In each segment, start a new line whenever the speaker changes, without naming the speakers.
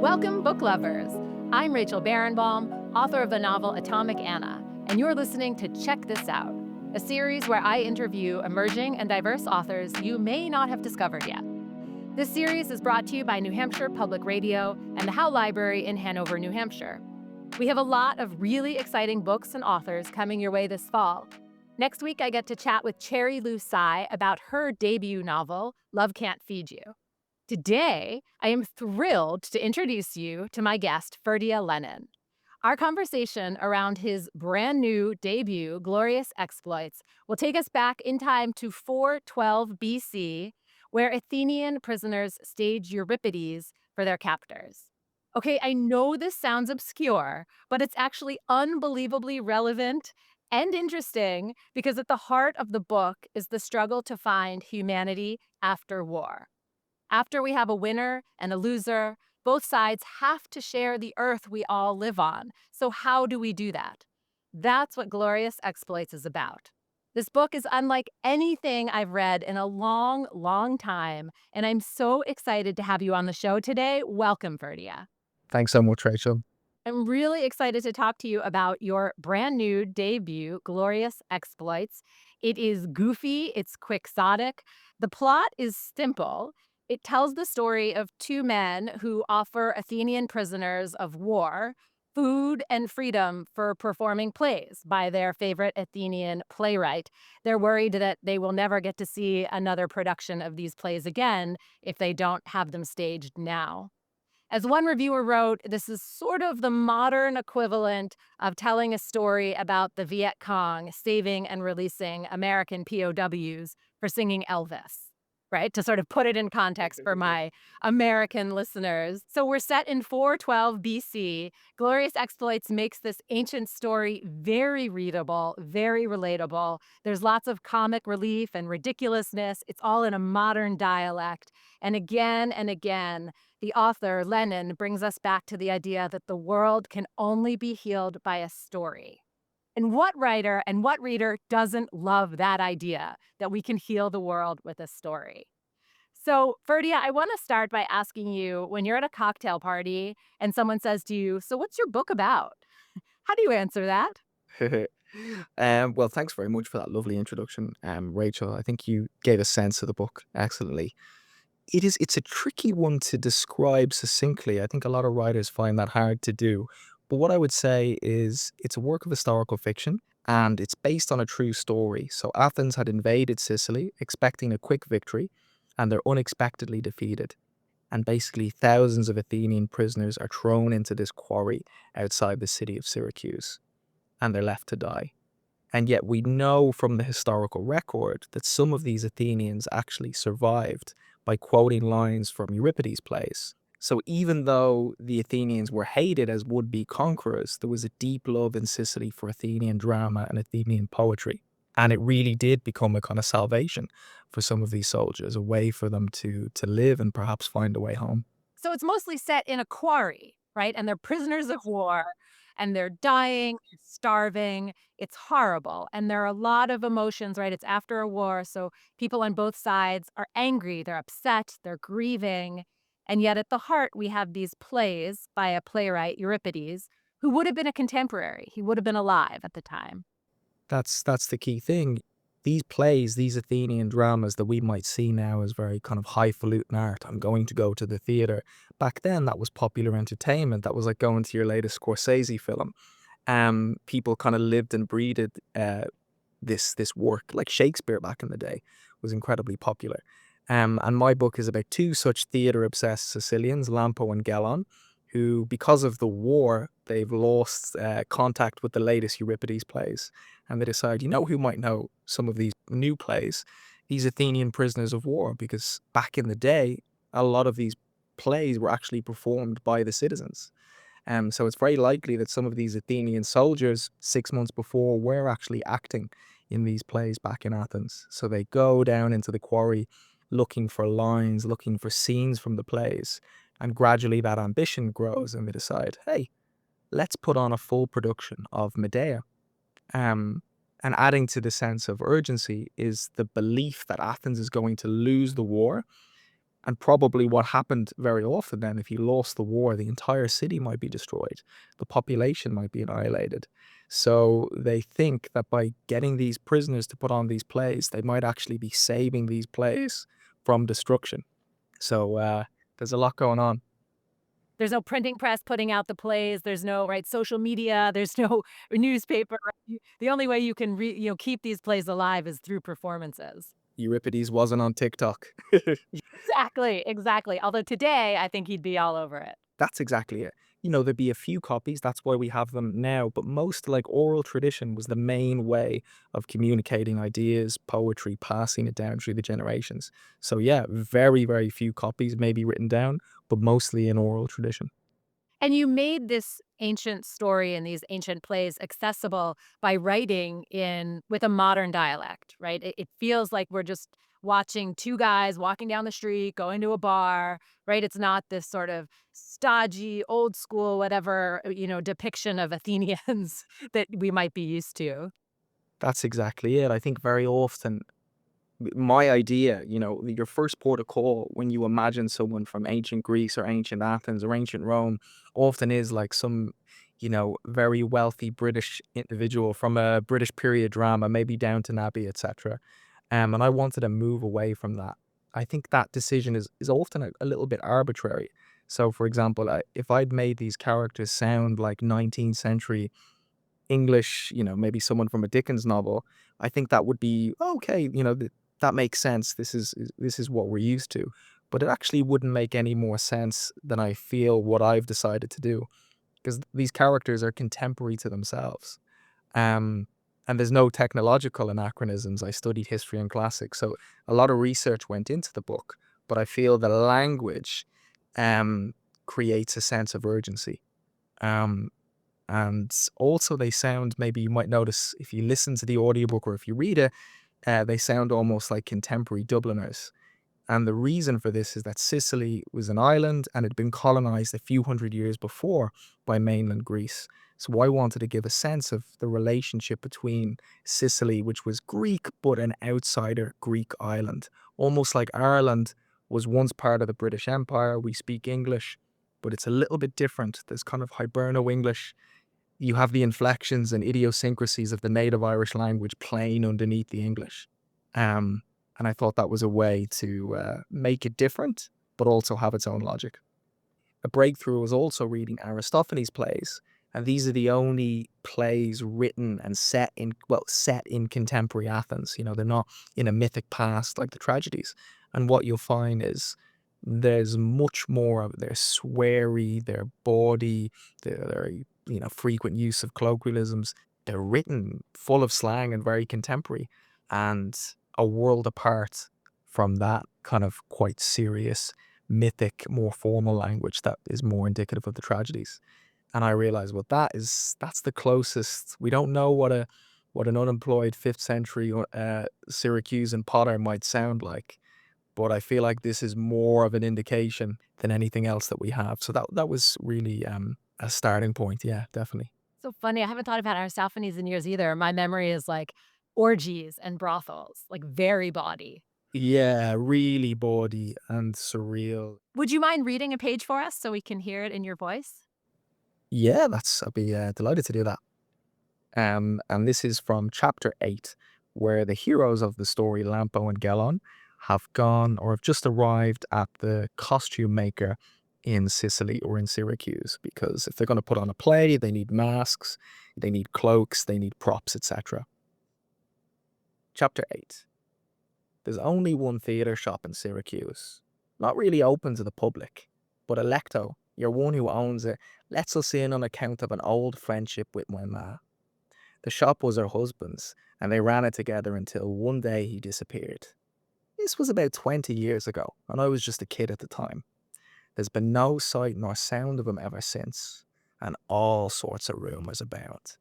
Welcome, book lovers. I'm Rachel Barenbaum, author of the novel Atomic Anna, and you're listening to Check This Out, a series where I interview emerging and diverse authors you may not have discovered yet. This series is brought to you by New Hampshire Public Radio and the Howe Library in Hanover, New Hampshire. We have a lot of really exciting books and authors coming your way this fall. Next week, I get to chat with Cherry Lou Tsai about her debut novel, Love Can't Feed You. Today, I am thrilled to introduce you to my guest, Ferdia Lennon. Our conversation around his brand new debut, Glorious Exploits, will take us back in time to 412 BC, where Athenian prisoners stage Euripides for their captors. Okay, I know this sounds obscure, but it's actually unbelievably relevant and interesting because at the heart of the book is the struggle to find humanity after war. After we have a winner and a loser, both sides have to share the earth we all live on. So how do we do that? That's what Glorious Exploits is about. This book is unlike anything I've read in a long, long time, and I'm so excited to have you on the show today. Welcome, Ferdia.
Thanks so much, Rachel.
I'm really excited to talk to you about your brand new debut, Glorious Exploits. It is goofy, it's quixotic. The plot is simple. It tells the story of two men who offer Athenian prisoners of war food and freedom for performing plays by their favorite Athenian playwright. They're worried that they will never get to see another production of these plays again if they don't have them staged now. As one reviewer wrote, this is sort of the modern equivalent of telling a story about the Viet Cong saving and releasing American POWs for singing Elvis, right? To sort of put it in context for my American listeners. So we're set in 412 BC. Glorious Exploits makes this ancient story very readable, very relatable. There's lots of comic relief and ridiculousness. It's all in a modern dialect. And again, the author, Lennon, brings us back to the idea that the world can only be healed by a story. And what writer and what reader doesn't love that idea that we can heal the world with a story? So, Ferdia, I want to start by asking you when you're at a cocktail party and someone says to you, "So, what's your book about?" How do you answer that?
Well, thanks very much for that lovely introduction, Rachel. I think you gave a sense of the book excellently. It's a tricky one to describe succinctly. I think a lot of writers find that hard to do. But what I would say is it's a work of historical fiction and it's based on a true story. So Athens had invaded Sicily, expecting a quick victory, and they're unexpectedly defeated. And basically, thousands of Athenian prisoners are thrown into this quarry outside the city of Syracuse, and they're left to die. And yet we know from the historical record that some of these Athenians actually survived by quoting lines from Euripides' plays. So even though the Athenians were hated as would-be conquerors, there was a deep love in Sicily for Athenian drama and Athenian poetry. And it really did become a kind of salvation for some of these soldiers, a way for them to live and perhaps find a way home.
So it's mostly set in a quarry, right? And they're prisoners of war and they're dying, starving. It's horrible. And there are a lot of emotions, right? It's after a war. So people on both sides are angry, they're upset, they're grieving. And yet at the heart, we have these plays by a playwright, Euripides, who would have been a contemporary. He would have been alive at the time.
That's the key thing. These plays, these Athenian dramas that we might see now as very kind of highfalutin art. I'm going to go to the theatre. Back then, that was popular entertainment. That was like going to your latest Scorsese film. People kind of lived and breathed this work. Like Shakespeare back in the day was incredibly popular. And my book is about two such theatre-obsessed Sicilians, Lampo and Gelon, who, because of the war, they've lost contact with the latest Euripides plays. And they decide, you know who might know some of these new plays? These Athenian prisoners of war, because back in the day, a lot of these plays were actually performed by the citizens. So it's very likely that some of these Athenian soldiers 6 months before were actually acting in these plays back in Athens. So they go down into the quarry looking for lines, looking for scenes from the plays. And gradually that ambition grows and they decide, hey, let's put on a full production of Medea. Um, and adding to the sense of urgency is the belief that Athens is going to lose the war And probably what happened very often then, if you lost the war, the entire city might be destroyed. The population might be annihilated. So they think that by getting these prisoners to put on these plays, they might actually be saving these plays from destruction. So there's a lot going on.
There's no printing press putting out the plays, there's no, right, social media, there's no newspaper, right? The only way you can keep these plays alive is through performances.
Euripides wasn't on TikTok.
Exactly, exactly. Although today, I think he'd be all over it.
That's exactly it. There'd be a few copies, that's why we have them now, but most like oral tradition was the main way of communicating ideas, poetry, passing it down through the generations. So yeah, very, very few copies maybe written down, but mostly in oral tradition.
And you made this ancient story and these ancient plays accessible by writing in with a modern dialect, right? It feels like we're just watching two guys walking down the street, going to a bar, right? It's not this sort of stodgy, old school, whatever, depiction of Athenians that we might be used to.
That's exactly it. I think very often my idea, your first port of call when you imagine someone from ancient Greece or ancient Athens or ancient Rome often is like some, very wealthy British individual from a British period drama, maybe Downton Abbey, etc. And I wanted to move away from that. I think that decision is often a little bit arbitrary. So, for example, if I'd made these characters sound like 19th century English, maybe someone from a Dickens novel, I think that would be okay. That makes sense. This is what we're used to, but it actually wouldn't make any more sense than I feel what I've decided to do because these characters are contemporary to themselves. Um, and there's no technological anachronisms. I studied history and classics, so a lot of research went into the book. But I feel the language um, creates a sense of urgency. Um, and also they sound, maybe you might notice if you listen to the audiobook or if you read it, they sound almost like contemporary Dubliners. And the reason for this is that Sicily was an island and had been colonized a few hundred years before by mainland Greece. So I wanted to give a sense of the relationship between Sicily, which was Greek but an outsider Greek island, almost like Ireland was once part of the British Empire. We speak English, but it's a little bit different. There's kind of Hiberno English. You have the inflections and idiosyncrasies of the native Irish language playing underneath the English. Um, and I thought that was a way to make it different, but also have its own logic. A breakthrough was also reading Aristophanes' plays, and these are the only plays written and set in contemporary Athens. They're not in a mythic past like the tragedies. And what you'll find is there's much more of their sweary, their bawdy, their frequent use of colloquialisms. They're written full of slang and very contemporary, and a world apart from that kind of quite serious mythic, more formal language that is more indicative of the tragedies. And I realized, well, that's the closest. We don't know what an unemployed fifth century Syracusan potter might sound like, but I feel like this is more of an indication than anything else that we have. So that was really a starting point. Yeah, definitely.
So funny. I haven't thought about Aristophanes in years either. My memory is like orgies and brothels, like very bawdy.
Yeah, really bawdy and surreal.
Would you mind reading a page for us so we can hear it in your voice?
Yeah, I'd be delighted to do that. And this is from chapter 8, where the heroes of the story, Lampo and Gelon, have gone or have just arrived at the costume maker in Sicily or in Syracuse. Because if they're going to put on a play, they need masks, they need cloaks, they need props, etc. Chapter 8. There's only one theatre shop in Syracuse, not really open to the public, but Electo, your one who owns it, lets us in on account of an old friendship with my ma. The shop was her husband's, and they ran it together until one day he disappeared. This was about 20 years ago, and I was just a kid at the time. There's been no sight nor sound of him ever since, and all sorts of rumours about.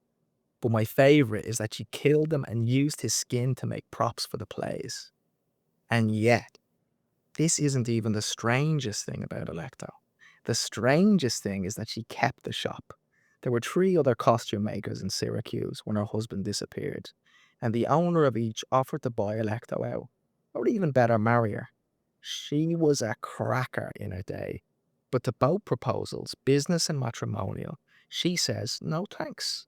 But my favourite is that she killed him and used his skin to make props for the plays. And yet, this isn't even the strangest thing about Electo. The strangest thing is that she kept the shop. There were 3 other costume makers in Syracuse when her husband disappeared, and the owner of each offered to buy Electo out, or even better, marry her. She was a cracker in her day. But to both proposals, business and matrimonial, she says no thanks.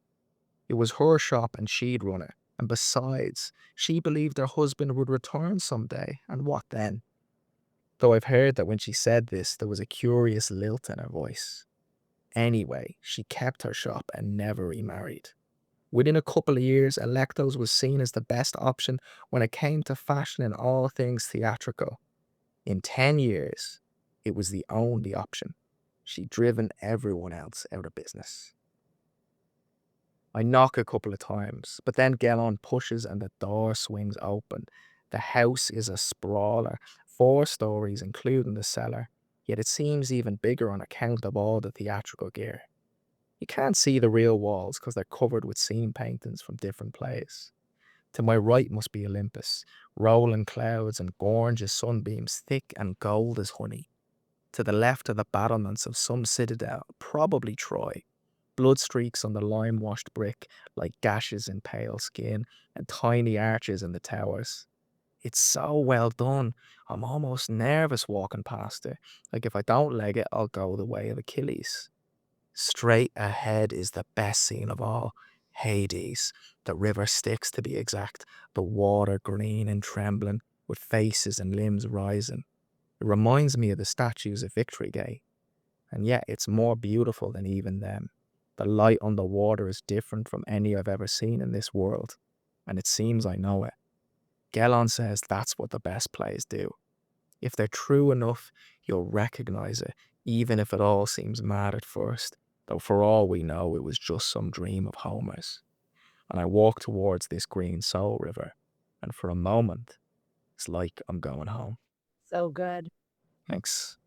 It was her shop and she'd run it. And besides, she believed her husband would return someday. And what then? Though I've heard that when she said this, there was a curious lilt in her voice. Anyway, she kept her shop and never remarried. Within a couple of years, Electos was seen as the best option when it came to fashion and all things theatrical. In 10 years, it was the only option. She'd driven everyone else out of business. I knock a couple of times, but then Gellon pushes and the door swings open. The house is a sprawler, 4 stories including the cellar, yet it seems even bigger on account of all the theatrical gear. You can't see the real walls because they're covered with scene paintings from different plays. To my right must be Olympus, rolling clouds and gorgeous sunbeams thick and gold as honey. To the left are the battlements of some citadel, probably Troy. Blood streaks on the lime-washed brick like gashes in pale skin and tiny arches in the towers. It's so well done. I'm almost nervous walking past it. Like if I don't leg it, I'll go the way of Achilles. Straight ahead is the best scene of all, Hades, the river Styx to be exact, the water green and trembling, with faces and limbs rising. It reminds me of the statues of Victory Gate, and yet it's more beautiful than even them. The light on the water is different from any I've ever seen in this world, and it seems I know it. Gellon says that's what the best plays do. If they're true enough, you'll recognize it, even if it all seems mad at first, though for all we know, it was just some dream of Homer's. And I walk towards this green soul river, and for a moment, it's like I'm going home.
So good.
Thanks.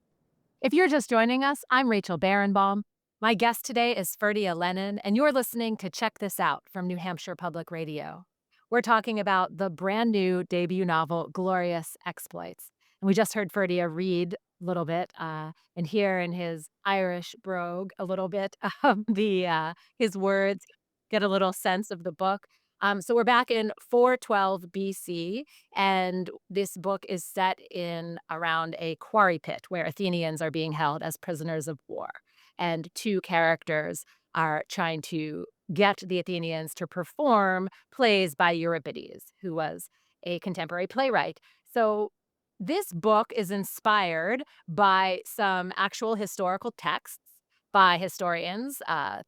If you're just joining us, I'm Rachel Barenbaum. My guest today is Ferdia Lennon, and you're listening to Check This Out from New Hampshire Public Radio. We're talking about the brand new debut novel, Glorious Exploits. And we just heard Ferdia read a little bit and hear in his Irish brogue a little bit of his words, get a little sense of the book. So we're back in 412 BC, and this book is set in around a quarry pit where Athenians are being held as prisoners of war. And two characters are trying to get the Athenians to perform plays by Euripides, who was a contemporary playwright. So this book is inspired by some actual historical texts by historians,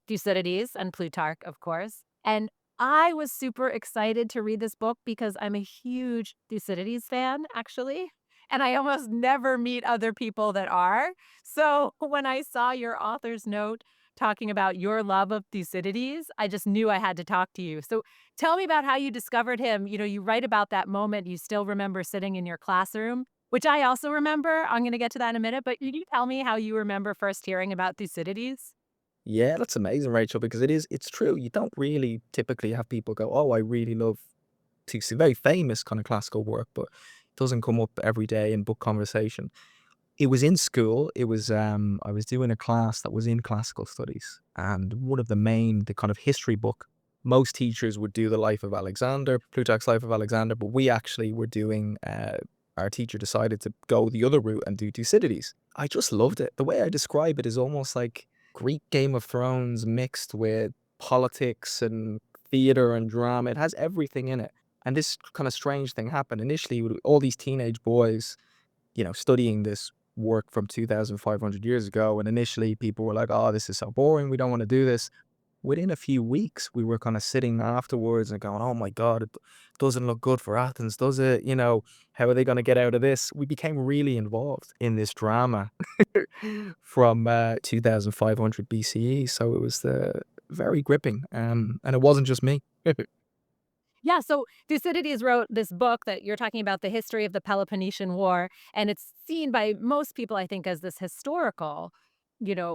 Thucydides and Plutarch, of course. And I was super excited to read this book because I'm a huge Thucydides fan, actually, and I almost never meet other people that are. So when I saw your author's note talking about your love of Thucydides, I just knew I had to talk to you. So tell me about how you discovered him. You know, you write about that moment you still remember sitting in your classroom, which I also remember. I'm going to get to that in a minute, but can you tell me how you remember first hearing about Thucydides?
Yeah, that's amazing, Rachel, because it's true. You don't really typically have people go, oh, I really love to see very famous kind of classical work, but it doesn't come up every day in book conversation. It was in school. It was I was doing a class that was in classical studies, and one of the kind of history book. Most teachers would do the life of Alexander, Plutarch's life of Alexander, but we actually were doing. Our teacher decided to go the other route and do Thucydides. I just loved it. The way I describe it is almost like Greek Game of Thrones mixed with politics and theater and drama. It has everything in it. And this kind of strange thing happened initially with all these teenage boys, studying this work from 2,500 years ago. And initially people were like, oh, this is so boring. We don't want to do this. Within a few weeks, we were kind of sitting afterwards and going, oh my God, it doesn't look good for Athens, does it? How are they going to get out of this? We became really involved in this drama from 2,500 BCE. So it was very gripping. And it wasn't just me.
Yeah, so Thucydides wrote this book that you're talking about, the history of the Peloponnesian War, and it's seen by most people, I think, as this historical,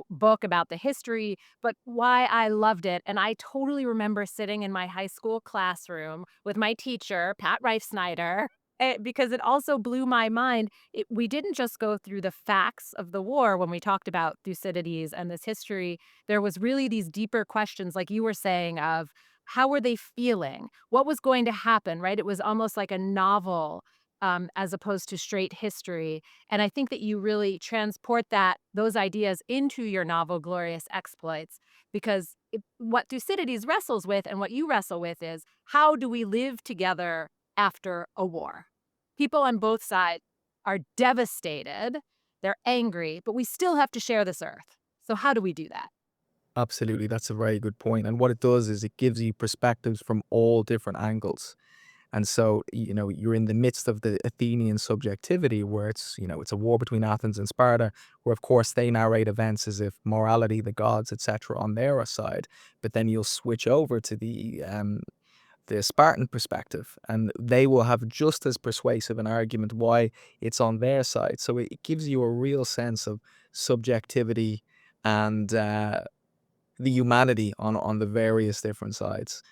book about the history, but why I loved it. And I totally remember sitting in my high school classroom with my teacher, Pat Reif Snyder, because it also blew my mind. We didn't just go through the facts of the war when we talked about Thucydides and this history. There was really these deeper questions, like you were saying, of how were they feeling? What was going to happen, right? It was almost like a novel as opposed to straight history. And I think that you really transport those ideas into your novel, Glorious Exploits, because what Thucydides wrestles with and what you wrestle with is how do we live together after a war? People on both sides are devastated, they're angry, but we still have to share this earth. So, how do we do that?
Absolutely, that's a very good point. And what it does is it gives you perspectives from all different angles. And so, you're in the midst of the Athenian subjectivity where it's a war between Athens and Sparta, where of course they narrate events as if morality, the gods, etc., on their side. But then you'll switch over to the Spartan perspective, and they will have just as persuasive an argument why it's on their side. So it gives you a real sense of subjectivity and the humanity on the various different sides.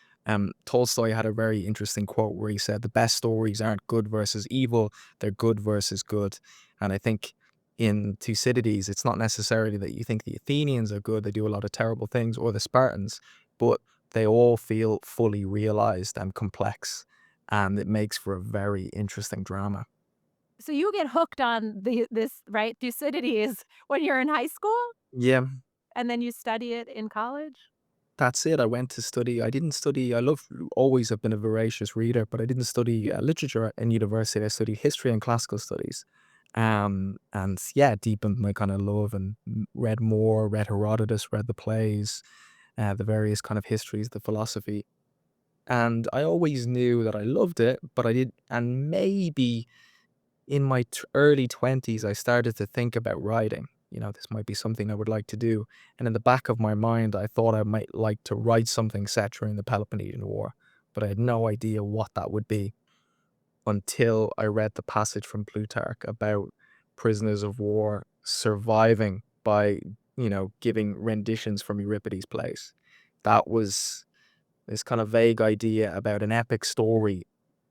Tolstoy had a very interesting quote where he said, "The best stories aren't good versus evil; they're good versus good." And I think in Thucydides, it's not necessarily that you think the Athenians are good; they do a lot of terrible things, or the Spartans, but they all feel fully realized and complex, and it makes for a very interesting drama.
So you get hooked on this, right, Thucydides when you're in high school,
Yeah,
and then you study it in college?
that's it. I went to study. I didn't study. I love always have been a voracious reader, but I didn't study literature in university. I studied history and classical studies, and yeah, deepened my kind of love and read more. Read Herodotus, read the plays, the various kind of histories, the philosophy, and I always knew that I loved it, but I did. And maybe in my early 20s, I started to think about writing. This might be something I would like to do. And in the back of my mind, I thought I might like to write something set during the Peloponnesian War, but I had no idea what that would be until I read the passage from Plutarch about prisoners of war surviving by, giving renditions from Euripides' plays. That was this kind of vague idea about an epic story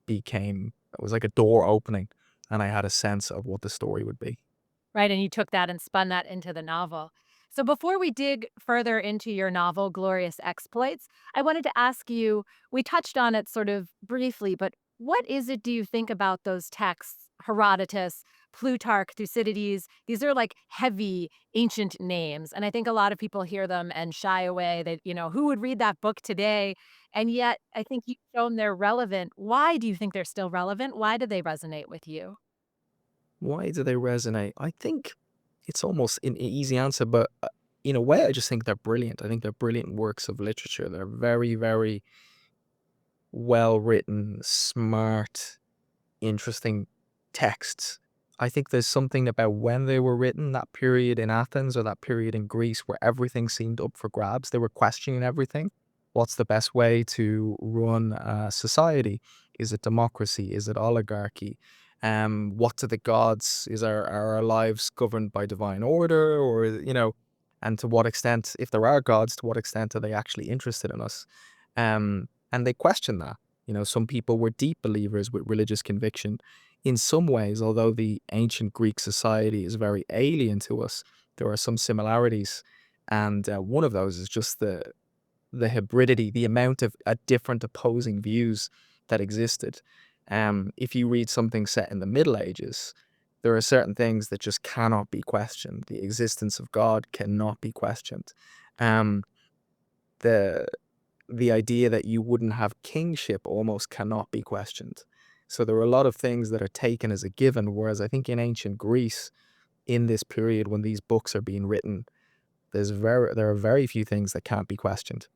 it was like a door opening, and I had a sense of what the story would be.
Right, and you took that and spun that into the novel. So before we dig further into your novel, Glorious Exploits, I wanted to ask you, we touched on it sort of briefly, but what is it do you think about those texts, Herodotus, Plutarch, Thucydides? These are like heavy ancient names. And I think a lot of people hear them and shy away that, who would read that book today? And yet I think you've shown they're relevant. Why do you think they're still relevant? Why do they resonate with you?
Why do they resonate? I think it's almost an easy answer, but in a way, I just think they're brilliant. I think they're brilliant works of literature. They're very, very well written, smart, interesting texts. I think there's something about when they were written, that period in Athens or that period in Greece where everything seemed up for grabs. They were questioning everything. What's the best way to run a society? Is it democracy? Is it oligarchy? What are the gods? Are our lives governed by divine order? And to what extent, if there are gods, to what extent are they actually interested in us? And they question that. Some people were deep believers with religious conviction. In some ways, although the ancient Greek society is very alien to us, there are some similarities. And one of those is just the hybridity, the amount of different opposing views that existed. If you read something set in the Middle Ages, there are certain things that just cannot be questioned. The existence of God cannot be questioned. Um, the the idea that you wouldn't have kingship almost cannot be questioned. So there are a lot of things that are taken as a given, whereas I think in ancient Greece, in this period when these books are being written, there are very few things that can't be questioned,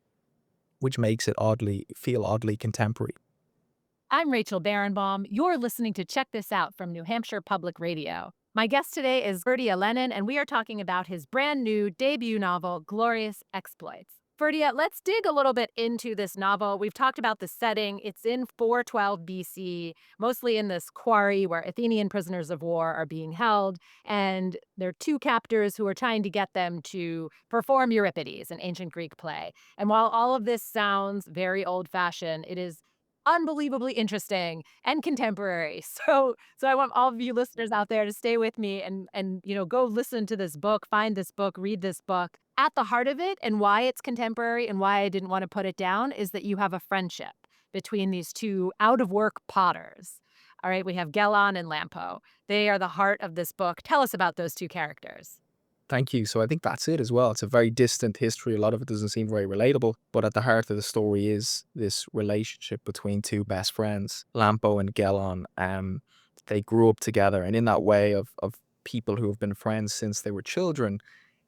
which makes it oddly contemporary.
I'm Rachel Barenbaum. You're listening to Check This Out from New Hampshire Public Radio. My guest today is Ferdia Lennon, and we are talking about his brand new debut novel, Glorious Exploits. Ferdia, let's dig a little bit into this novel. We've talked about the setting. It's in 412 BC, mostly in this quarry where Athenian prisoners of war are being held. And there are two captors who are trying to get them to perform Euripides, an ancient Greek play. And while all of this sounds very old fashioned, it is unbelievably interesting and contemporary. So I want all of you listeners out there to stay with me and go listen to this book, find this book, read this book. At the heart of it and why it's contemporary and why I didn't want to put it down is that you have a friendship between these two out of work potters. All right, we have Gelon and Lampo. They are the heart of this book. Tell us about those two characters.
Thank you. So I think that's it as well. It's a very distant history. A lot of it doesn't seem very relatable, but at the heart of the story is this relationship between two best friends, Lampo and Gelon. They grew up together, and in that way of people who have been friends since they were children,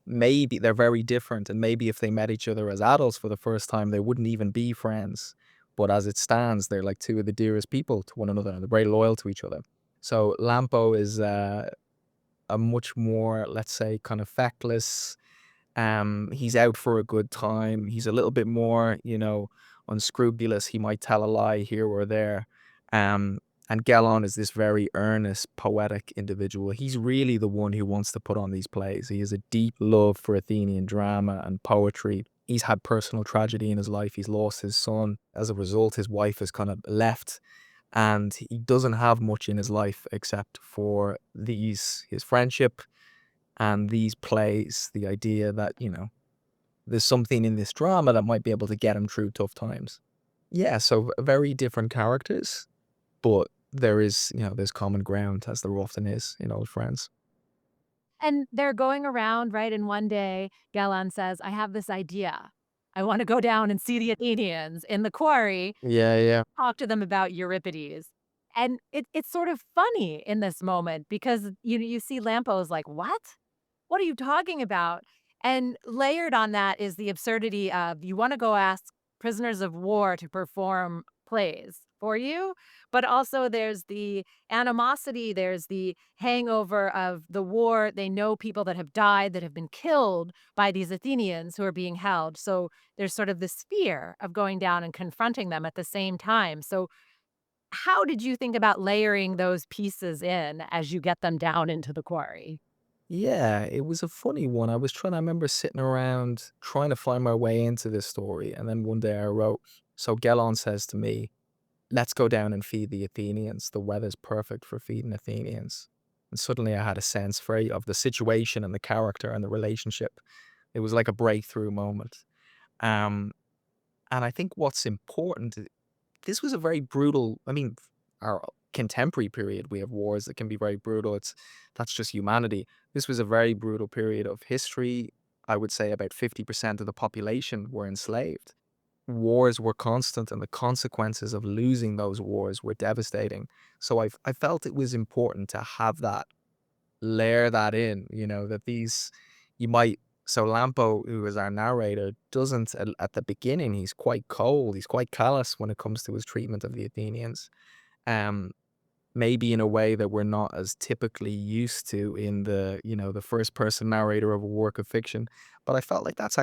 maybe they're very different, and maybe if they met each other as adults for the first time, they wouldn't even be friends. But as it stands, they're like two of the dearest people to one another, and they're very loyal to each other. So Lampo is a much more, let's say, kind of feckless. He's out for a good time. He's a little bit more, unscrupulous. He might tell a lie here or there. Um, and Gelon is this very earnest, poetic individual. He's really the one who wants to put on these plays. He has a deep love for Athenian drama and poetry. He's had personal tragedy in his life. He's lost his son. As a result, his wife has kind of left, and he doesn't have much in his life except for his friendship and these plays, the idea that, there's something in this drama that might be able to get him through tough times. Yeah, so very different characters, but there's common ground, as there often is in old friends.
And they're going around, right? And one day, Gelon says, I have this idea. I want to go down and see the Athenians in the quarry,
Yeah, yeah.
talk to them about Euripides. And it's sort of funny in this moment because you see Lampo's like, what? What are you talking about? And layered on that is the absurdity of you want to go ask prisoners of war to perform plays for you, but also there's the animosity, there's the hangover of the war. They know people that have died, that have been killed by these Athenians who are being held. So there's sort of this fear of going down and confronting them at the same time. So how did you think about layering those pieces in as you get them down into the quarry?
Yeah, it was a funny one. I remember sitting around trying to find my way into this story, and then one day I wrote, so Gelon says to me, let's go down and feed the Athenians. The weather's perfect for feeding Athenians. And suddenly I had a sense of the situation and the character and the relationship. It was like a breakthrough moment. Um, and I think what's important, this was a very brutal, I mean, our contemporary period, we have wars that can be very brutal. That's just humanity. This was a very brutal period of history. I would say about 50% of the population were enslaved. Wars were constant, and the consequences of losing those wars were devastating. So I felt it was important to have that, layer that in, that these you might so Lampo, who is our narrator, doesn't at the beginning, he's quite cold, he's quite callous when it comes to his treatment of the Athenians. Um, Maybe in a way that we're not as typically used to in the first person narrator of a work of fiction. But I felt like that's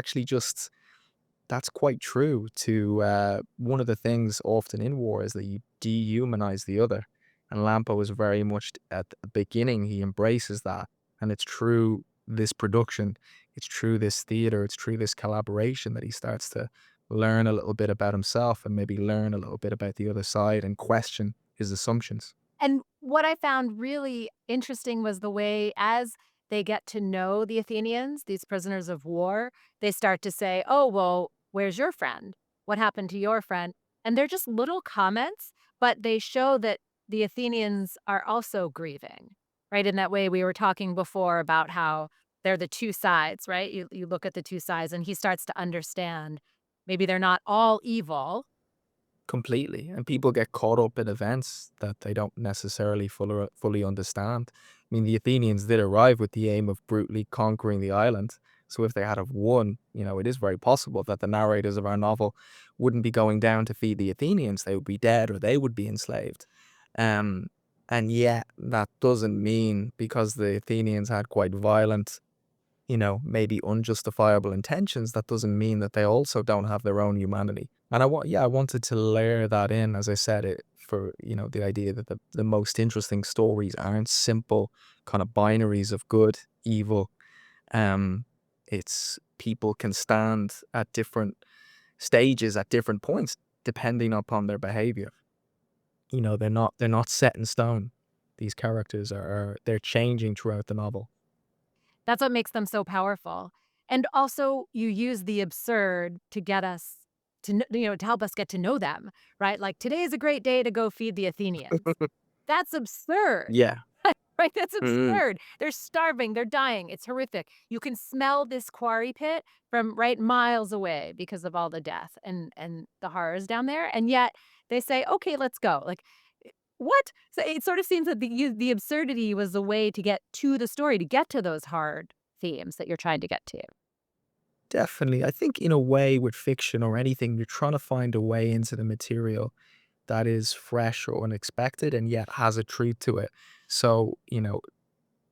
quite true to one of the things often in war is that you dehumanize the other. And Lampo is very much at the beginning, he embraces that. And it's true this production, it's true this theater, it's true this collaboration that he starts to learn a little bit about himself and maybe learn a little bit about the other side and question his assumptions.
And what I found really interesting was the way as they get to know the Athenians, these prisoners of war, they start to say, "Oh, well, where's your friend? What happened to your friend?" And they're just little comments, but they show that the Athenians are also grieving, right? In that way, we were talking before about how they're the two sides, right? You look at the two sides, and he starts to understand maybe they're not all evil.
Completely, and people get caught up in events that they don't necessarily fully understand. I mean, the Athenians did arrive with the aim of brutally conquering the island, so if they had have won, it is very possible that the narrators of our novel wouldn't be going down to feed the Athenians, they would be dead or they would be enslaved. Um, and yet that doesn't mean because the Athenians had quite violent, maybe unjustifiable intentions, that doesn't mean that they also don't have their own humanity. And I wanted to layer that in, as I said, it for, the idea that the most interesting stories aren't simple kind of binaries of good, evil. Um, it's people can stand at different stages at different points, depending upon their behavior. They're not set in stone. These characters they're changing throughout the novel.
That's what makes them so powerful. And also, you use the absurd to get us to to help us get to know them, right? Like, "Today is a great day to go feed the Athenians." That's absurd.
Yeah.
Right? That's
Mm.
absurd. They're starving, they're dying, it's horrific. You can smell this quarry pit from, right, miles away because of all the death and the horrors down there, and yet they say, "Okay, let's go." Like, what? So it sort of seems that the absurdity was a way to get to the story, to get to those hard themes that you're trying to get to.
Definitely. I think in a way with fiction or anything, you're trying to find a way into the material that is fresh or unexpected and yet has a truth to it. So,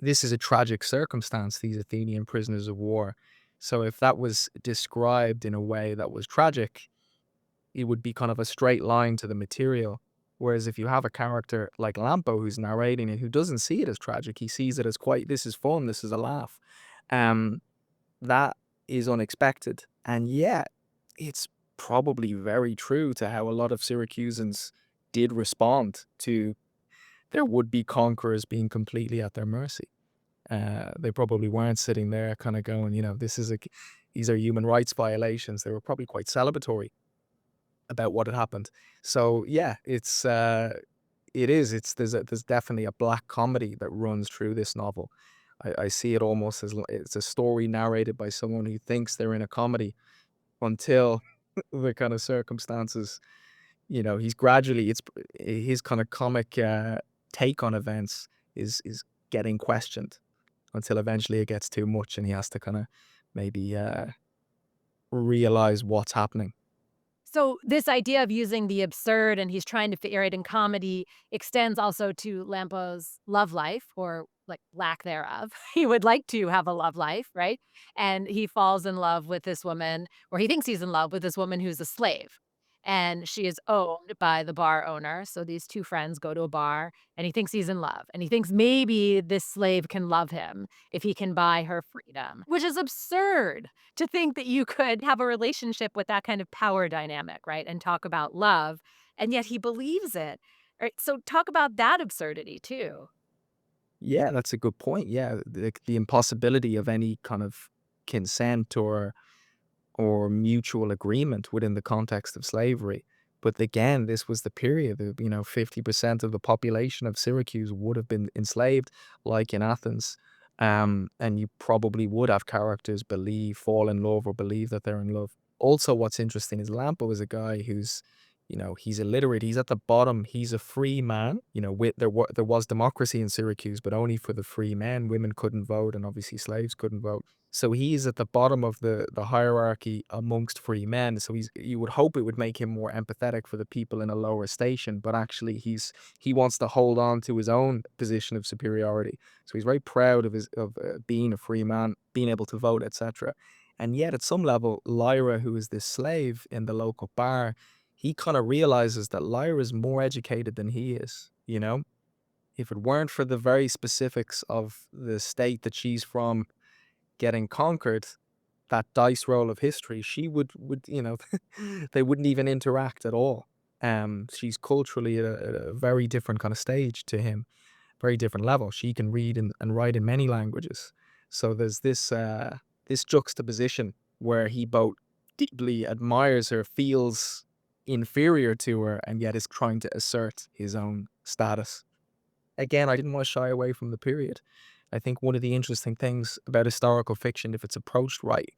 this is a tragic circumstance, these Athenian prisoners of war. So if that was described in a way that was tragic, it would be kind of a straight line to the material. Whereas if you have a character like Lampo who's narrating it, who doesn't see it as tragic, he sees it as quite, this is fun, this is a laugh. Um, that is unexpected. And yet, it's probably very true to how a lot of Syracusans did respond to their would-be conquerors being completely at their mercy. They probably weren't sitting there kind of going, these are human rights violations. They were probably quite celebratory about what had happened. So yeah, there's definitely a black comedy that runs through this novel. I see it almost as it's a story narrated by someone who thinks they're in a comedy until the kind of circumstances, he's gradually his kind of comic take on events is getting questioned until eventually it gets too much and he has to kind of maybe realize what's happening.
So this idea of using the absurd and he's trying to figure it in comedy extends also to Lampo's love life or like lack thereof. He would like to have a love life, right? And he falls in love with this woman, or he thinks he's in love with this woman who's a slave. And she is owned by the bar owner. So these two friends go to a bar and he thinks he's in love. And he thinks maybe this slave can love him if he can buy her freedom, which is absurd to think that you could have a relationship with that kind of power dynamic, right? And talk about love, and yet he believes it. Right? So talk about that absurdity too.
Yeah, that's a good point. Yeah, the impossibility of any kind of consent or mutual agreement within the context of slavery. But again, this was the period that, 50% of the population of Syracuse would have been enslaved, like in Athens. And you probably would have characters fall in love or believe that they're in love. Also, what's interesting is Lampo is a guy who's, he's illiterate. He's at the bottom. He's a free man. There was democracy in Syracuse, but only for the free men. Women couldn't vote, and obviously slaves couldn't vote. So he's at the bottom of the hierarchy amongst free men. So you would hope it would make him more empathetic for the people in a lower station, but actually he wants to hold on to his own position of superiority. So he's very proud of being a free man, being able to vote, etc. And yet, at some level, Lyra, who is this slave in the local bar, he kind of realizes that Lyra is more educated than he is. If it weren't for the very specifics of the state that she's from getting conquered, that dice roll of history, she would they wouldn't even interact at all. She's culturally at a very different kind of stage to him, very different level. She can read and write in many languages. So there's this juxtaposition where he both deeply admires her, feels inferior to her, and yet is trying to assert his own status. Again, I didn't want to shy away from the period. I think one of the interesting things about historical fiction, if it's approached right,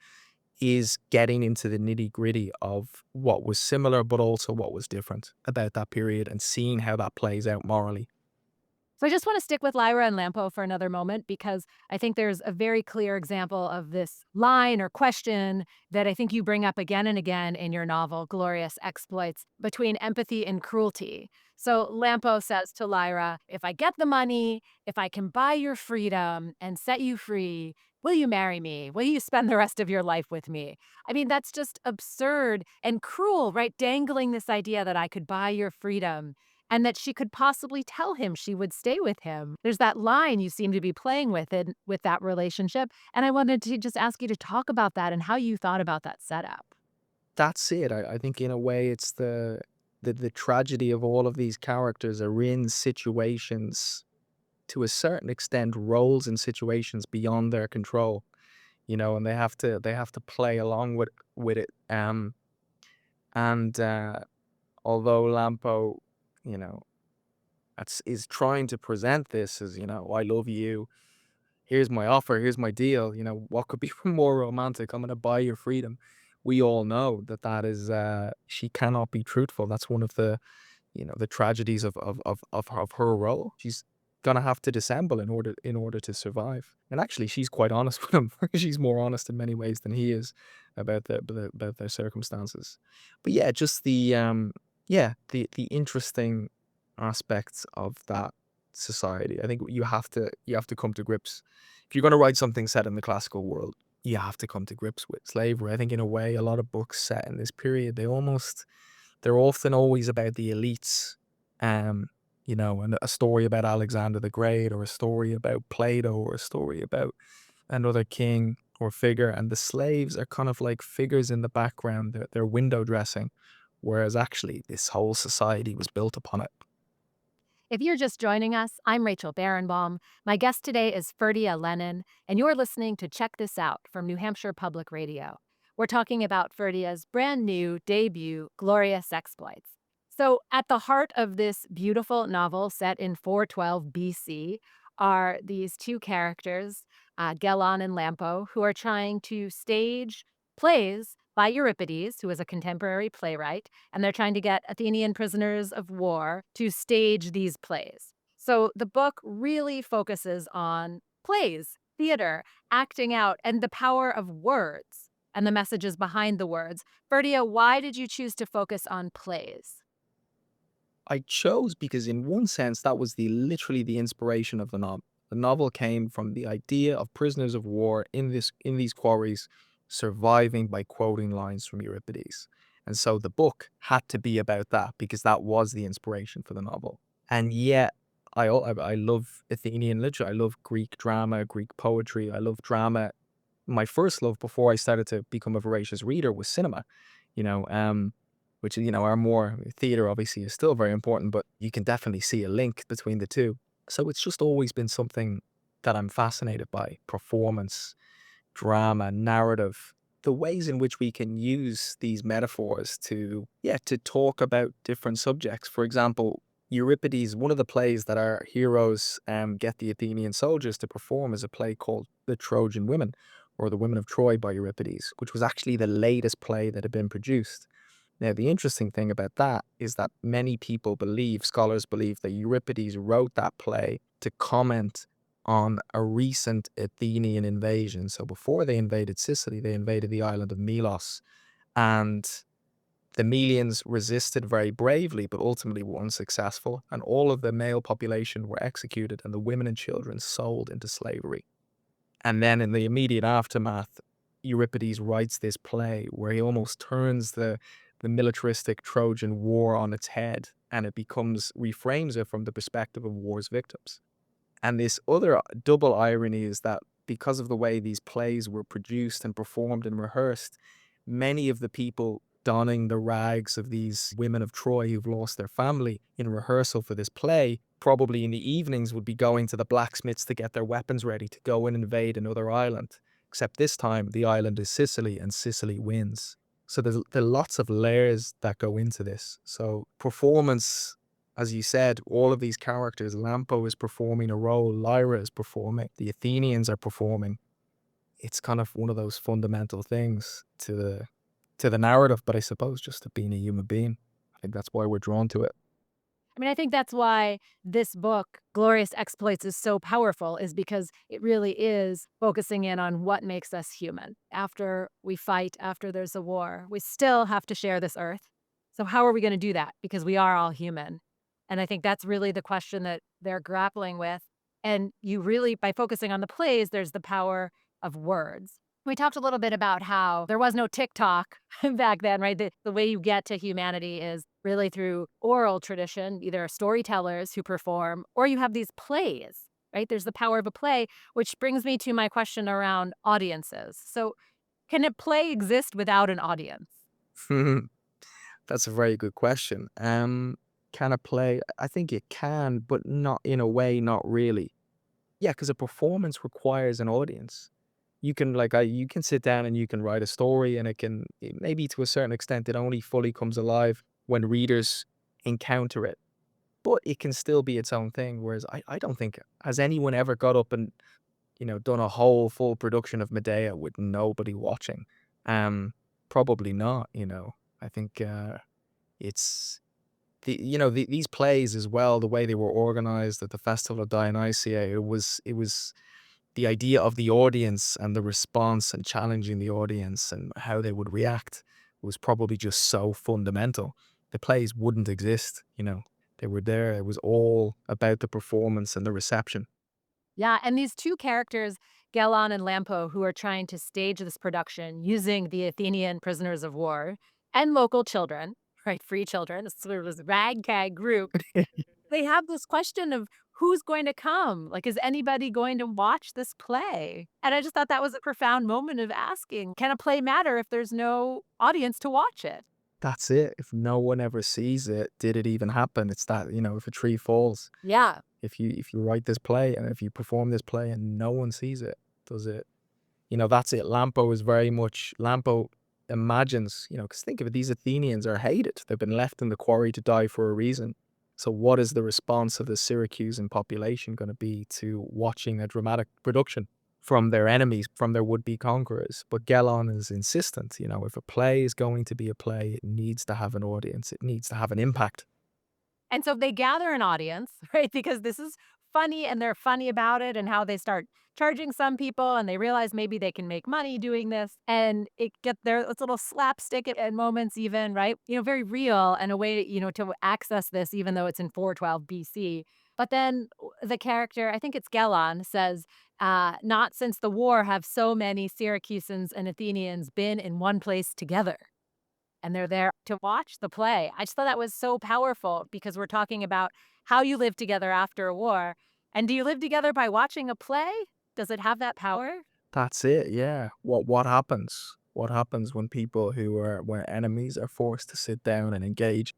is getting into the nitty-gritty of what was similar, but also what was different about that period and seeing how that plays out morally.
So I just want to stick with Lyra and Lampo for another moment because I think there's a very clear example of this line or question that I think you bring up again and again in your novel, Glorious Exploits, between empathy and cruelty. So Lampo says to Lyra, if I get the money, if I can buy your freedom and set you free, will you marry me? Will you spend the rest of your life with me? I mean, that's just absurd and cruel, right? Dangling this idea that I could buy your freedom and that she could possibly tell him she would stay with him. There's that line you seem to be playing with that relationship, and I wanted to just ask you to talk about that and how you thought about that setup.
That's it. I think in a way it's the tragedy of all of these characters are in situations to a certain extent, roles in situations beyond their control, and they have to play along with it. And although Lampo, you know, that's is trying to present this as, I love you. Here's my offer. Here's my deal. What could be more romantic? I'm going to buy your freedom. We all know that that is, she cannot be truthful. That's one of the tragedies of her role. She's gonna have to dissemble in order to survive. And actually, she's quite honest with him. She's more honest in many ways than he is about their circumstances. But yeah, just the interesting aspects of that society. I think you have to come to grips. If you're gonna write something set in the classical world, you have to come to grips with slavery. I think in a way, a lot of books set in this period, they're often always about the elites, um, and a story about Alexander the Great, or a story about Plato, or a story about another king or figure, and the slaves are kind of like figures in the background. They're window dressing, whereas actually this whole society was built upon it.
If you're just joining us, I'm Rachel Barenbaum. My guest today is Ferdia Lennon, and you're listening to Check This Out from New Hampshire Public Radio. We're talking about Ferdia's brand new debut, Glorious Exploits. So, at the heart of this beautiful novel set in 412 BC are these two characters, Gelon and Lampo, who are trying to stage plays by Euripides, who is a contemporary playwright, and they're trying to get Athenian prisoners of war to stage these plays. So the book really focuses on plays, theater, acting out, and the power of words and the messages behind the words. Ferdia, why did you choose to focus on plays?
I chose because in one sense that was literally the inspiration of the novel. The novel came from the idea of prisoners of war in these quarries surviving by quoting lines from Euripides. And so the book had to be about that because that was the inspiration for the novel. And yet I love Athenian literature. I love Greek drama, Greek poetry. I love drama. My first love before I started to become a voracious reader was cinema, you know, um, which, are more theater obviously is still very important, but you can definitely see a link between the two. So it's just always been something that I'm fascinated by: performance, drama, narrative, the ways in which we can use these metaphors to talk about different subjects. For example, Euripides, one of the plays that our heroes get the Athenian soldiers to perform, is a play called The Trojan Women, or The Women of Troy by Euripides, which was actually the latest play that had been produced. Now, the interesting thing about that is that many people believe, scholars believe, that Euripides wrote that play to comment on a recent Athenian invasion. So before they invaded Sicily, they invaded the island of Melos. And the Melians resisted very bravely, but ultimately were unsuccessful. And all of the male population were executed, and the women and children sold into slavery. And then in the immediate aftermath, Euripides writes this play where he almost turns the militaristic Trojan War on its head, and it reframes it from the perspective of war's victims. And this other double irony is that because of the way these plays were produced and performed and rehearsed, many of the people donning the rags of these women of Troy who've lost their family in rehearsal for this play, probably in the evenings would be going to the blacksmiths to get their weapons ready to go and invade another island. Except this time, the island is Sicily, and Sicily wins. So there are lots of layers that go into this. So performance, as you said, all of these characters, Lampo is performing a role, Lyra is performing, the Athenians are performing. It's kind of one of those fundamental things to the narrative, but I suppose just to being a human being. I think that's why we're drawn to it.
I mean, I think that's why this book, Glorious Exploits, is so powerful, is because it really is focusing in on what makes us human. After we fight, after there's a war, we still have to share this earth. So, how are we going to do that? Because we are all human. And I think that's really the question that they're grappling with. And you really, by focusing on the plays, there's the power of words. We talked a little bit about how there was no TikTok back then, right? The way you get to humanity is really through oral tradition, either storytellers who perform, or you have these plays, right? There's the power of a play, which brings me to my question around audiences. So, can a play exist without an audience?
That's a very good question. Can a play? I think it can, but not in a way, not really. Yeah, because a performance requires an audience. You can sit down and you can write a story, and maybe to a certain extent, it only fully comes alive when readers encounter it. but it can still be its own thing. Whereas I don't think has anyone ever got up and done a whole full production of Medea with nobody watching. Um, Probably not. I think it's these plays as well, the way they were organized at the Festival of Dionysia. It was the idea of the audience and the response and challenging the audience and how they would react was probably just so fundamental. The plays wouldn't exist. They were there. It was all about the performance and the reception.
Yeah, and these two characters, Gelon and Lampo, who are trying to stage this production using the Athenian prisoners of war and local children, right? Free children, this sort of this ragtag group. They have this question of who's going to come? Like, is anybody going to watch this play? And I just thought that was a profound moment of asking, can a play matter if there's no audience to watch it?
That's it. If no one ever sees it, did it even happen? It's that, if a tree falls,
Yeah.
if you write this play and if you perform this play and no one sees it, does it? That's it. Lampo imagines, because think of it, these Athenians are hated. They've been left in the quarry to die for a reason. So what is the response of the Syracusan population going to be to watching a dramatic production from their enemies, from their would-be conquerors? But Gelon is insistent, if a play is going to be a play, it needs to have an audience. It needs to have an impact.
And so they gather an audience, right? Because this is funny and they're funny about it and how they start charging some people and they realize maybe they can make money doing this and it get there it's a little slapstick at moments even, right? Very real and a way, to access this even though it's in 412 BC. But then the character, I think it's Gelon, says, not since the war have so many Syracusans and Athenians been in one place together and they're there to watch the play. I just thought that was so powerful because we're talking about how you live together after a war. And do you live together by watching a play? Does it have that power?
That's it, yeah. What happens? What happens when people who are where enemies are forced to sit down and engage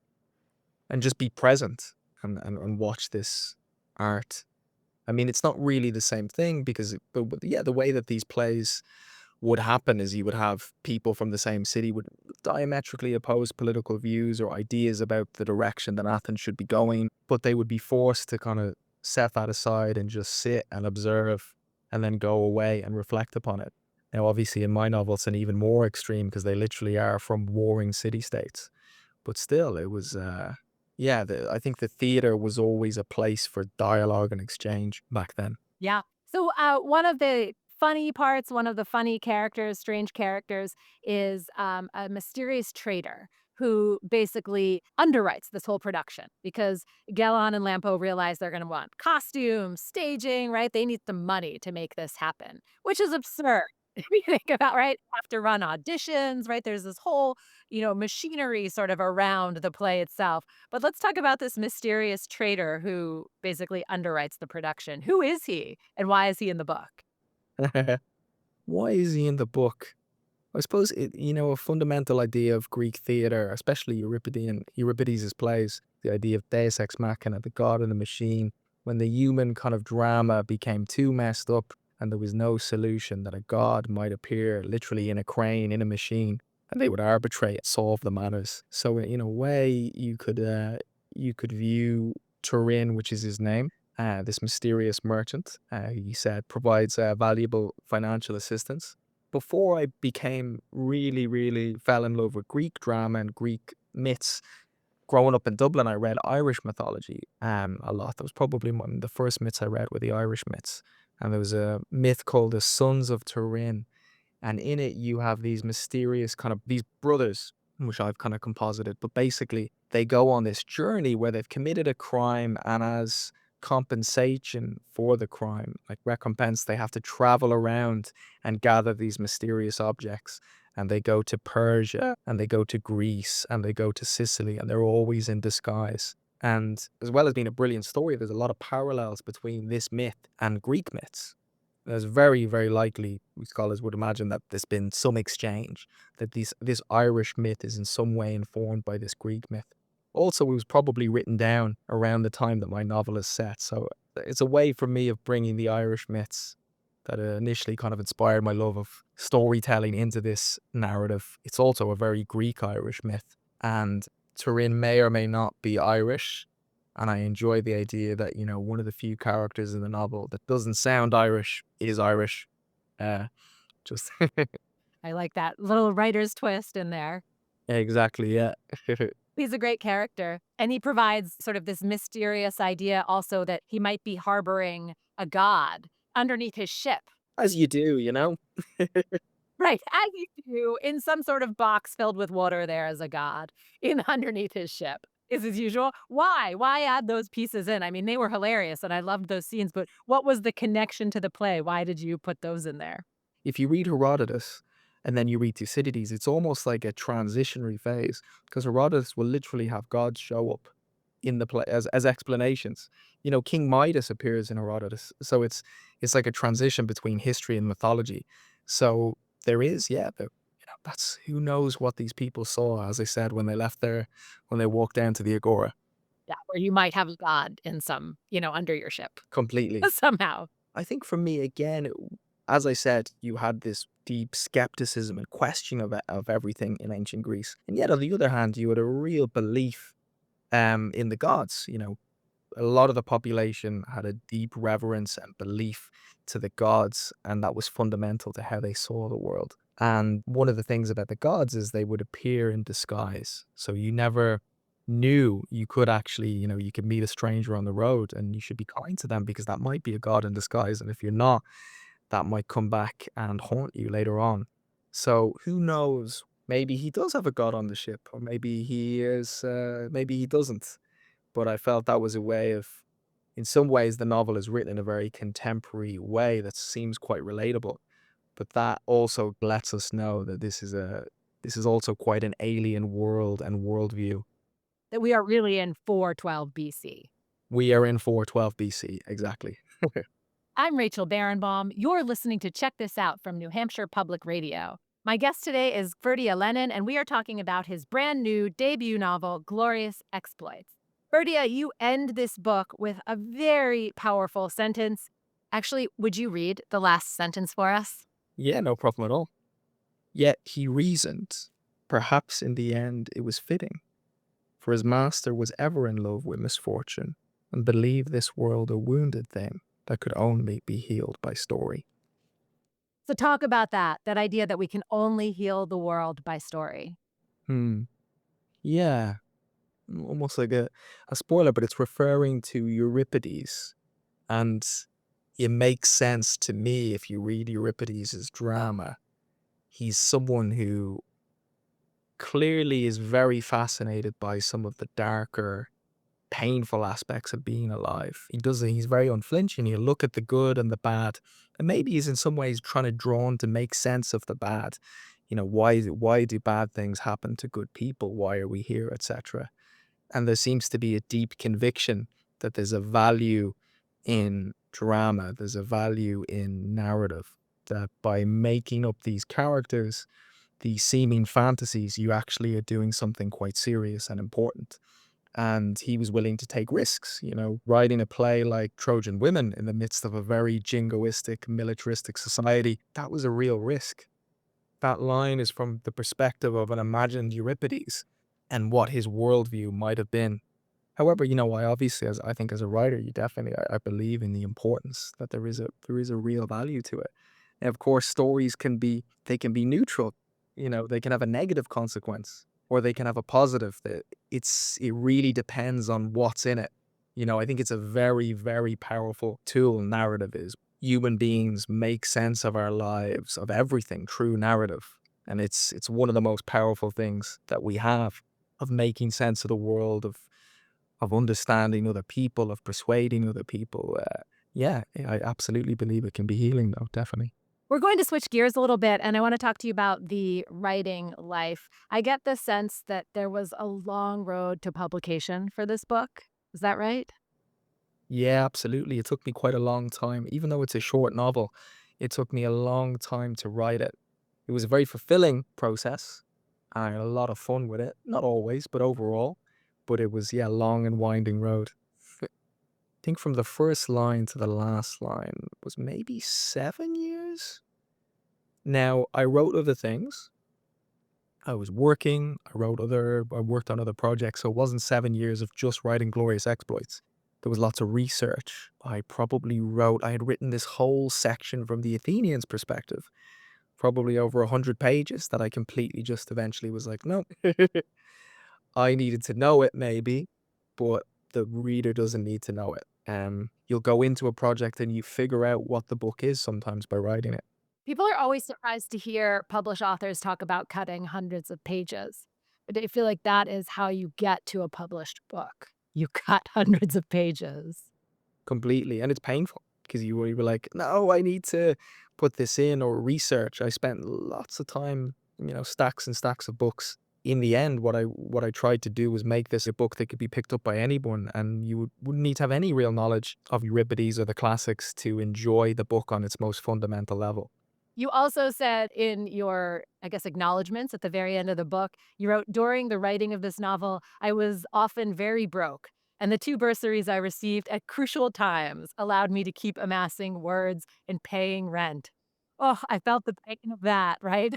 and just be present and watch this art? I mean, it's not really the same thing because, but yeah, the way that these plays would happen is you would have people from the same city with diametrically opposed political views or ideas about the direction that Athens should be going, but they would be forced to kind of set that aside and just sit and observe and then go away and reflect upon it. Now, obviously, in my novel, it's an even more extreme because they literally are from warring city states. But still, it was, yeah, I think the theater was always a place for dialogue and exchange back then.
Yeah. So, one of the funny parts, one of the funny characters, strange characters, is a mysterious trader who basically underwrites this whole production because Gelon and Lampo realize they're going to want costumes, staging, right? They need the money to make this happen, which is absurd. If you think about right, have to run auditions, right? There's this whole, machinery sort of around the play itself. But let's talk about this mysterious trader who basically underwrites the production. Who is he and why is he in the book?
Why is he in the book? I suppose a fundamental idea of Greek theater, especially Euripides' plays, the idea of Deus ex machina, the god and the machine, when the human kind of drama became too messed up and there was no solution, that a god might appear literally in a crane, in a machine, and they would arbitrate, solve the matters. So in a way, you could view Turin, which is his name, this mysterious merchant, he said, provides valuable financial assistance. Before I became really, really fell in love with Greek drama and Greek myths, growing up in Dublin, I read Irish mythology a lot. That was probably one of the first myths I read were the Irish myths. And there was a myth called the Sons of Turin, and in it you have these mysterious kind of these brothers, which I've kind of composited, but basically they go on this journey where they've committed a crime, and as compensation for the crime, like recompense, they have to travel around and gather these mysterious objects, and they go to Persia and they go to Greece and they go to Sicily, and they're always in disguise. And as well as being a brilliant story, there's a lot of parallels between this myth and Greek myths. There's very, very likely, scholars would imagine, that there's been some exchange, that this Irish myth is in some way informed by this Greek myth. Also, it was probably written down around the time that my novel is set. So it's a way for me of bringing the Irish myths that initially kind of inspired my love of storytelling into this narrative. It's also a very Greek Irish myth. And Turin may or may not be Irish. And I enjoy the idea that, one of the few characters in the novel that doesn't sound Irish is Irish. Just
I like that little writer's twist in there.
exactly, yeah.
He's a great character, and he provides sort of this mysterious idea also that he might be harboring a god underneath his ship.
As you do.
Right, as you do in some sort of box filled with water there is a god in underneath his ship, is as usual. Why? Why add those pieces in? I mean, they were hilarious, and I loved those scenes, but what was the connection to the play? Why did you put those in there?
If you read Herodotus and then you read Thucydides, it's almost like a transitionary phase because Herodotus will literally have gods show up in the play as explanations. King Midas appears in Herodotus, so it's like a transition between history and mythology. So there is, yeah, that's who knows what these people saw, as I said, when they left there, when they walked down to the Agora.
Yeah, where you might have a god in some, under your ship
Completely.
somehow.
I think for me, again, as I said, you had this deep skepticism and question of everything in ancient Greece. And yet, on the other hand, you had a real belief in the gods. A lot of the population had a deep reverence and belief to the gods, and that was fundamental to how they saw the world. And one of the things about the gods is they would appear in disguise. So you never knew you could actually, you could meet a stranger on the road and you should be kind to them because that might be a god in disguise. And if you're not, that might come back and haunt you later on. So who knows? Maybe he does have a god on the ship, or maybe he doesn't. But I felt that was a way of, in some ways, the novel is written in a very contemporary way that seems quite relatable. But that also lets us know that this is also quite an alien world and worldview.
That we are really in 412 BC.
We are in 412 BC, exactly.
I'm Rachel Barenbaum. You're listening to Check This Out from New Hampshire Public Radio. My guest today is Ferdia Lennon, and we are talking about his brand new debut novel, Glorious Exploits. Ferdia, you end this book with a very powerful sentence. Actually, would you read the last sentence for us?
Yeah, no problem at all. Yet he reasoned, perhaps in the end it was fitting, for his master was ever in love with misfortune, and believed this world a wounded thing that could only be healed by story.
So, talk about that idea that we can only heal the world by story.
Hmm. Yeah, almost like a spoiler, but it's referring to Euripides. And it makes sense to me if you read Euripides' drama. He's someone who clearly is very fascinated by some of the darker, painful aspects of being alive. He's very unflinching. He'll look at the good and the bad. And maybe he's in some ways trying to drawn to make sense of the bad. Why do bad things happen to good people? Why are we here, etc. And there seems to be a deep conviction that there's a value in drama, there's a value in narrative, that by making up these characters, these seeming fantasies, you actually are doing something quite serious and important. And he was willing to take risks, writing a play like Trojan Women in the midst of a very jingoistic, militaristic society. That was a real risk. That line is from the perspective of an imagined Euripides and what his worldview might have been. However, I obviously, as I think as a writer, you definitely, I believe in the importance that there is a real value to it. And of course, stories they can be neutral. They can have a negative consequence or they can have a positive. It really depends on what's in it. I think it's a very, very powerful tool. Narrative is human beings make sense of our lives, of everything through narrative, and it's one of the most powerful things that we have of making sense of the world, of understanding other people, of persuading other people. Yeah, I absolutely believe it can be healing, though, definitely.
We're going to switch gears a little bit, and I want to talk to you about the writing life. I get the sense that there was a long road to publication for this book. Is that right?
Yeah, absolutely. It took me quite a long time. Even though it's a short novel, it took me a long time to write it. It was a very fulfilling process. I had a lot of fun with it. Not always, but overall. But it was, yeah, a long and winding road. I think from the first line to the last line was maybe 7 years. Now, I wrote other things. I was working, I worked on other projects, so it wasn't 7 years of just writing glorious exploits. There was lots of research. I had written this whole section from the Athenians' perspective, probably over 100 pages that I completely just eventually was like, "No." I needed to know it maybe, but the reader doesn't need to know it. You'll go into a project and you figure out what the book is sometimes by writing it.
People are always surprised to hear published authors talk about cutting hundreds of pages. But I feel like that is how you get to a published book. You cut hundreds of pages.
Completely, and it's painful because you were like, "No, I need to put this in," or research. I spent lots of time, stacks and stacks of books. In the end, what I tried to do was make this a book that could be picked up by anyone, and wouldn't need to have any real knowledge of Euripides or the classics to enjoy the book on its most fundamental level.
You also said in your, I guess, acknowledgments at the very end of the book, you wrote, "During the writing of this novel, I was often very broke, and the two bursaries I received at crucial times allowed me to keep amassing words and paying rent." Oh, I felt the pain of that, right?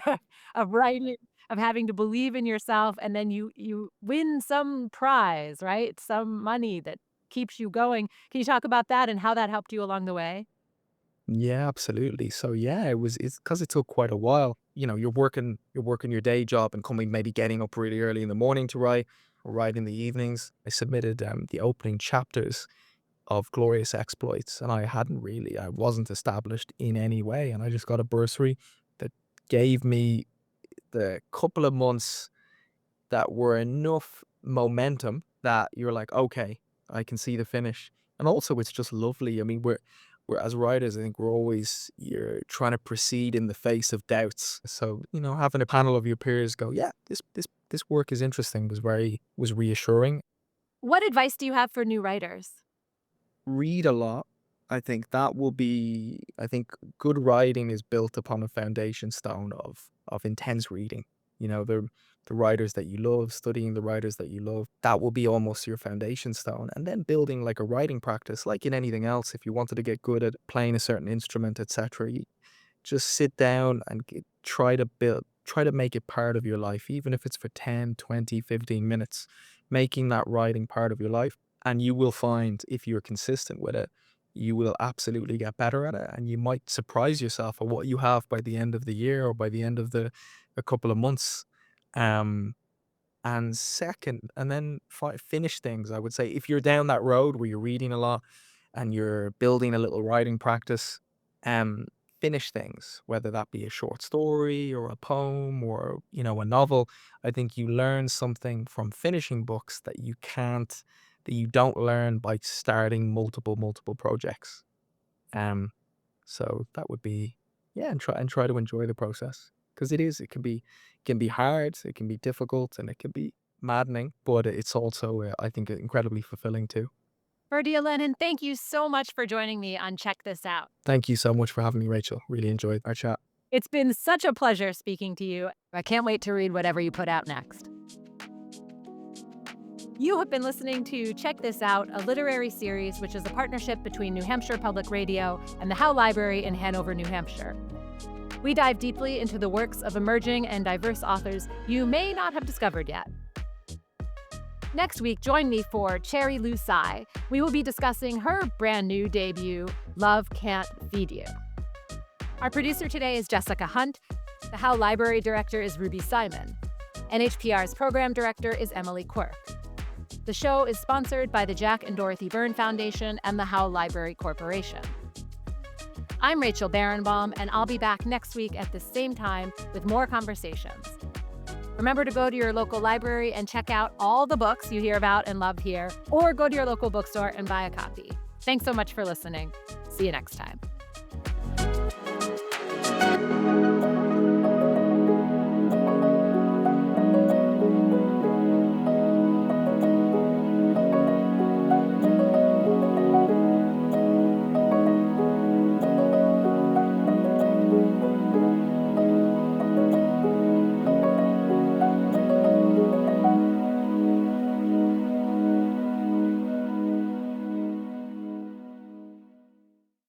Of writing, of having to believe in yourself, and then you win some prize, right? Some money that keeps you going. Can you talk about that and how that helped you along the way?
Yeah, absolutely. So yeah, it's because it took quite a while. You're working your day job and coming maybe getting up really early in the morning to write, or write in the evenings. I submitted the opening chapters of Glorious Exploits, and I wasn't established in any way, and I just got a bursary that gave me the couple of months that were enough momentum that you're like, okay, I can see the finish. And also, it's just lovely. I mean, we're as writers, I think you're trying to proceed in the face of doubts. So having a panel of your peers go, yeah, this work is interesting, was reassuring.
What advice do you have for new writers?
Read a lot. I think good writing is built upon a foundation stone of intense reading. The writers that you love, studying the writers that you love, that will be almost your foundation stone. And then building like a writing practice, like in anything else, if you wanted to get good at playing a certain instrument, etc., you just sit down and try to make it part of your life, even if it's for 10, 20, 15 minutes, making that writing part of your life. And you will find if you're consistent with it, you will absolutely get better at it. And you might surprise yourself at what you have by the end of the year or by the end of a couple of months. Um, and second, and then finish things. I would say if you're down that road where you're reading a lot and you're building a little writing practice, um, finish things, whether that be a short story or a poem or, a novel. I think you learn something from finishing books that you don't learn by starting multiple projects. Um, so that would be, yeah, and try to enjoy the process because it can be hard, it can be difficult, and it can be maddening, but it's also, I think, incredibly fulfilling too.
Ferdia, Lennon, thank you so much for joining me on Check This Out.
Thank you so much for having me, Rachel. Really enjoyed our chat.
It's been such a pleasure speaking to you. I can't wait to read whatever you put out next. You have been listening to Check This Out, a literary series which is a partnership between New Hampshire Public Radio and the Howe Library in Hanover, New Hampshire. We dive deeply into the works of emerging and diverse authors you may not have discovered yet. Next week, join me for Cherry Lou Tsai. We will be discussing her brand new debut, Love Can't Feed You. Our producer today is Jessica Hunt. The Howe Library Director is Ruby Simon. NHPR's Program Director is Emily Quirk. The show is sponsored by the Jack and Dorothy Byrne Foundation and the Howe Library Corporation. I'm Rachel Barenbaum, and I'll be back next week at the same time with more conversations. Remember to go to your local library and check out all the books you hear about and love here, or go to your local bookstore and buy a copy. Thanks so much for listening. See you next time.